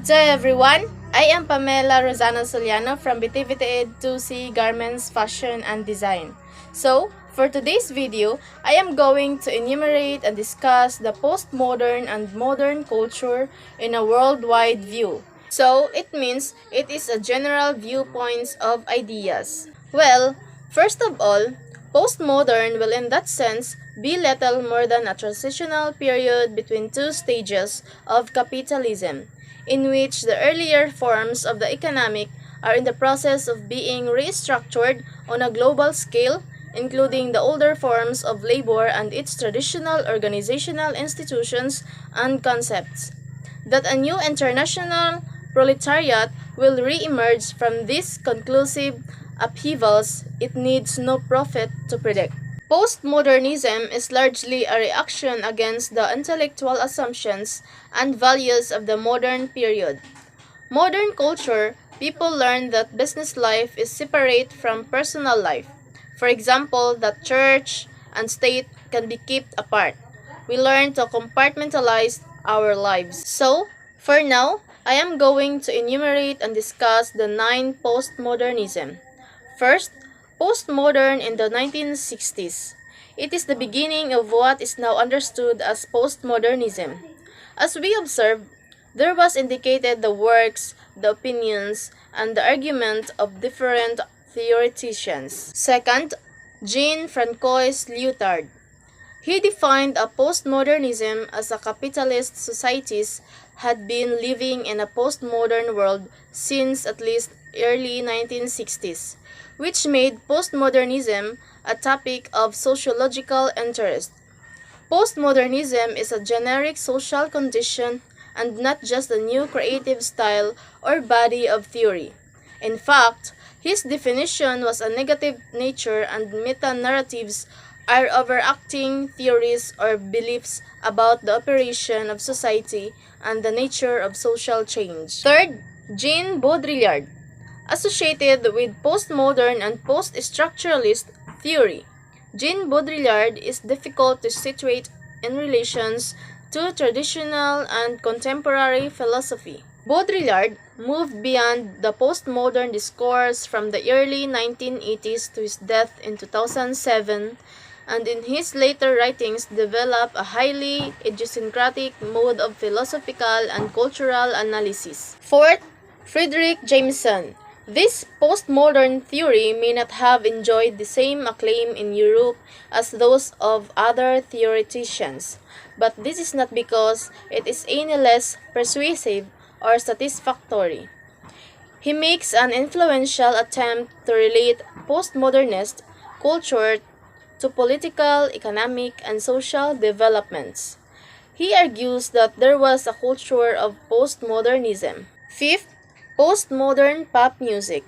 Good day everyone! I am Pamela Sullano from BTVTED 2C Garments, Fashion and Design. So, for today's video, I am going to enumerate and discuss the postmodern and modern culture in a worldwide view. So, it means it is a general viewpoints of ideas. Well, first of all, postmodern will in that sense be little more than a transitional period between two stages of capitalism, in which the earlier forms of the economic are in the process of being restructured on a global scale, including the older forms of labor and its traditional organizational institutions and concepts. That a new international proletariat will re-emerge from these conclusive upheavals, it needs no prophet to predict. Postmodernism is largely a reaction against the intellectual assumptions and values of the modern period. Modern culture, people learn that business life is separate from personal life. For example, that church and state can be kept apart. We learn to compartmentalize our lives. So, for now, I am going to enumerate and discuss the 9 postmodernism. First, postmodern in the 1960s. It is the beginning of what is now understood as postmodernism. As we observe, there was indicated the works, the opinions, and the argument of different theoreticians. Second, Jean-Francois Lyotard. He defined a postmodernism as a capitalist societies had been living in a postmodern world since at least early 1960s, which made postmodernism a topic of sociological interest. Postmodernism is a generic social condition and not just a new creative style or body of theory. In fact, his definition was a negative nature and meta-narratives are overacting theories or beliefs about the operation of society and the nature of social change. Third, Jean Baudrillard, associated with postmodern and post-structuralist theory. Jean Baudrillard is difficult to situate in relations to traditional and contemporary philosophy. Baudrillard moved beyond the postmodern discourse from the early 1980s to his death in 2007, and in his later writings developed a highly idiosyncratic mode of philosophical and cultural analysis. Fourth, Frederick Jameson. This postmodern theory may not have enjoyed the same acclaim in Europe as those of other theoreticians, but this is not because it is any less persuasive or satisfactory. He makes an influential attempt to relate postmodernist culture to political, economic, and social developments. He argues that there was a culture of postmodernism. Fifth, postmodern pop music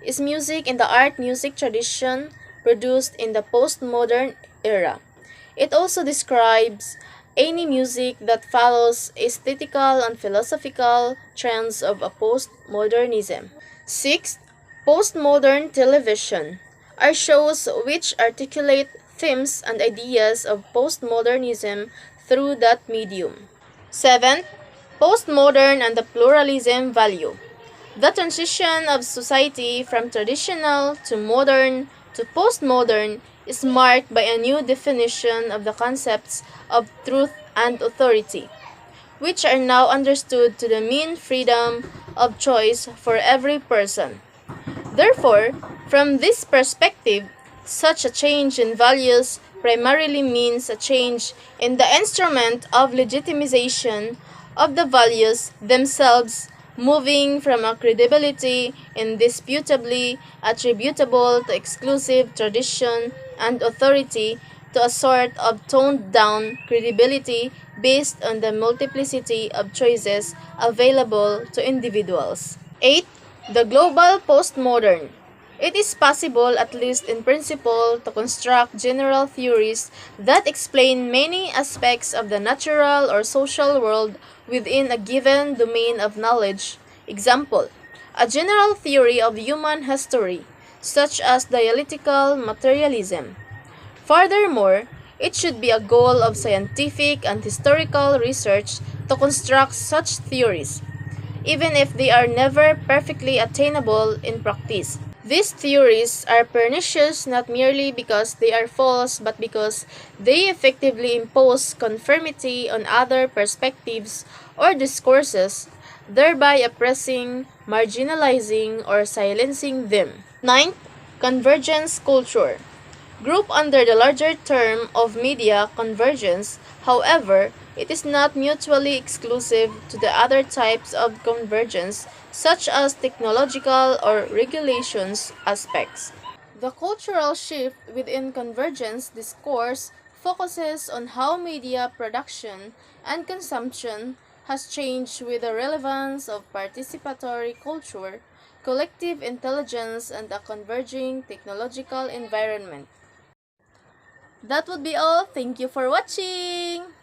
is music in the art music tradition produced in the postmodern era. It also describes any music that follows aesthetical and philosophical trends of a postmodernism. Sixth, postmodern television are shows which articulate themes and ideas of postmodernism through that medium. Seventh, postmodern and the pluralism value. The transition of society from traditional to modern to postmodern is marked by a new definition of the concepts of truth and authority, which are now understood to mean freedom of choice for every person. Therefore, from this perspective, such a change in values primarily means a change in the instrument of legitimization of the values themselves, moving from a credibility indisputably attributable to exclusive tradition and authority to a sort of toned-down credibility based on the multiplicity of choices available to individuals. 8. The global postmodern. It is possible, at least in principle, to construct general theories that explain many aspects of the natural or social world within a given domain of knowledge. Example, a general theory of human history, such as dialectical materialism. Furthermore, it should be a goal of scientific and historical research to construct such theories. even if they are never perfectly attainable in practice. These theories are pernicious not merely because they are false, but because they effectively impose conformity on other perspectives or discourses, thereby oppressing, marginalizing, or silencing them. Ninth, convergence culture. Group under the larger term of media convergence, however, it is not mutually exclusive to the other types of convergence, such as technological or regulations aspects. The cultural shift within convergence discourse focuses on how media production and consumption has changed with the relevance of participatory culture, collective intelligence, and a converging technological environment. That would be all. Thank you for watching!